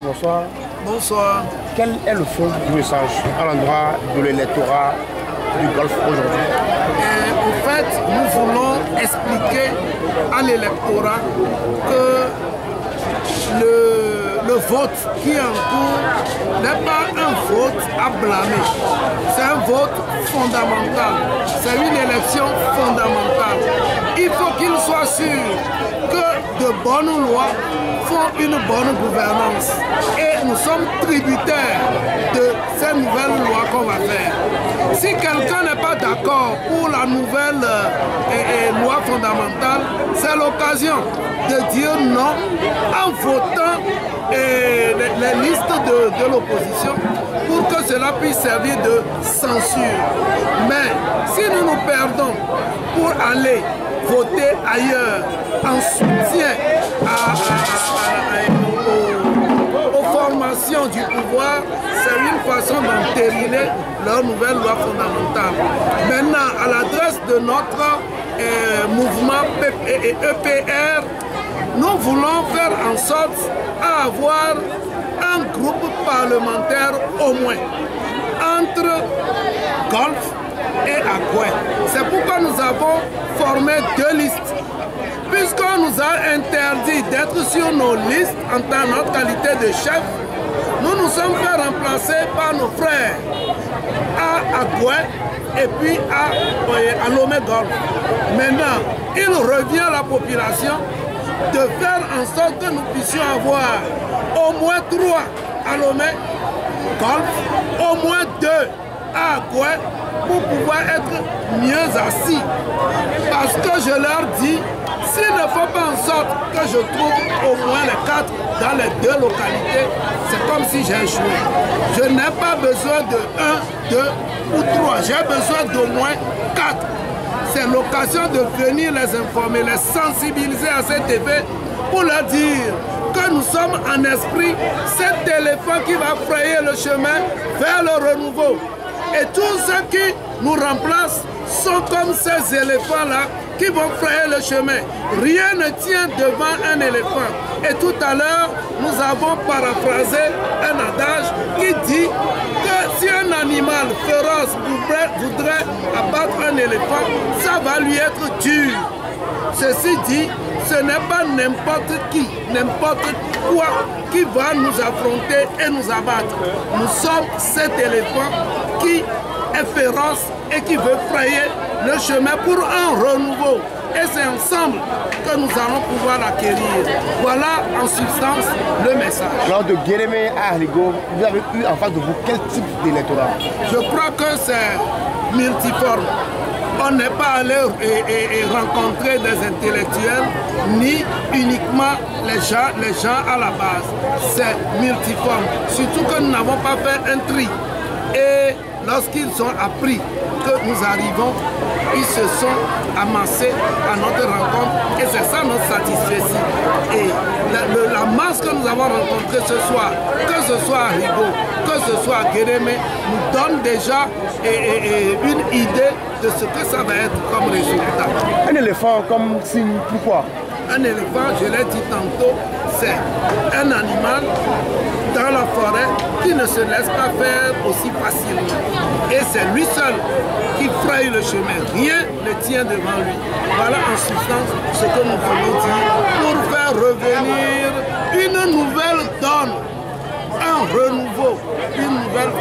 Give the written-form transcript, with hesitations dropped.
Bonsoir. Bonsoir. Quel est le fond du message à l'endroit de l'électorat du Golfe aujourd'hui? En fait, nous voulons expliquer à l'électorat que le vote qui est en cours n'est pas un vote à blâmer. C'est un vote fondamental. C'est une élection fondamentale. Il faut qu'il soit sûr que de bonnes lois font une bonne gouvernance. Et nous sommes tributaires de ces nouvelles lois qu'on va faire. Si quelqu'un n'est pas d'accord pour la nouvelle loi fondamentale, c'est l'occasion de dire non en votant les listes de l'opposition pour que cela puisse servir de censure. Mais si nous nous perdons pour aller voter ailleurs en soutien aux formations du pouvoir, c'est une façon d'entériner leur nouvelle loi fondamentale. Maintenant, à l'adresse de notre mouvement EPR, nous voulons faire en sorte d'avoir un groupe parlementaire au moins entre Golfe et Akoué. C'est pourquoi nous avons formé 2 listes. Puisqu'on nous a interdit d'être sur nos listes en tant que notre qualité de chef, nous nous sommes fait remplacer par nos frères à Akoué et puis à Lomé Golfe. Maintenant, il revient à la population de faire en sorte que nous puissions avoir au moins 3 à Lomé Golfe, au moins 2 à Akoué pour pouvoir être mieux assis. Parce que je leur dis, s'il ne faut pas en sorte que je trouve au moins les 4 dans les 2 localités, c'est comme si j'ai échoué. Je n'ai pas besoin de 1, 2 ou 3, j'ai besoin d'au moins 4. C'est l'occasion de venir les informer, les sensibiliser à cet effet pour leur dire que nous sommes en esprit cet éléphant qui va frayer le chemin vers le renouveau. Et tous ceux qui nous remplacent sont comme ces éléphants-là qui vont frayer le chemin. Rien ne tient devant un éléphant. Et tout à l'heure, nous avons paraphrasé un adage qui dit que si un animal féroce voudrait abattre un éléphant, ça va lui être dur. Ceci dit, ce n'est pas n'importe qui, n'importe quoi qui va nous affronter et nous abattre. Nous sommes cet éléphant qui est féroce et qui veut frayer le chemin pour un renouveau. Et c'est ensemble que nous allons pouvoir l'acquérir. Voilà en substance le message. Alors de Guérémé à Arrigo, vous avez eu en face de vous quel type d'électorat? Je crois que c'est multiforme. On n'est pas allé rencontrer des intellectuels, ni uniquement les gens à la base. C'est multiforme. Surtout que nous n'avons pas fait un tri. Et lorsqu'ils ont appris que nous arrivons, ils se sont amassés à notre rencontre et c'est ça notre satisfaction. Et la masse que nous avons rencontrée ce soir, que ce soit à Rigo, que ce soit à Guérémé, nous donne déjà une idée de ce que ça va être comme résultat. Un éléphant comme signe, pourquoi? Un éléphant, je l'ai dit tantôt, c'est un animal dans la forêt qui ne se laisse pas faire aussi facilement. Et c'est lui seul qui fraye le chemin. Rien ne tient devant lui. Voilà en substance ce que nous voulons dire pour faire revenir une nouvelle donne, un renouveau, une nouvelle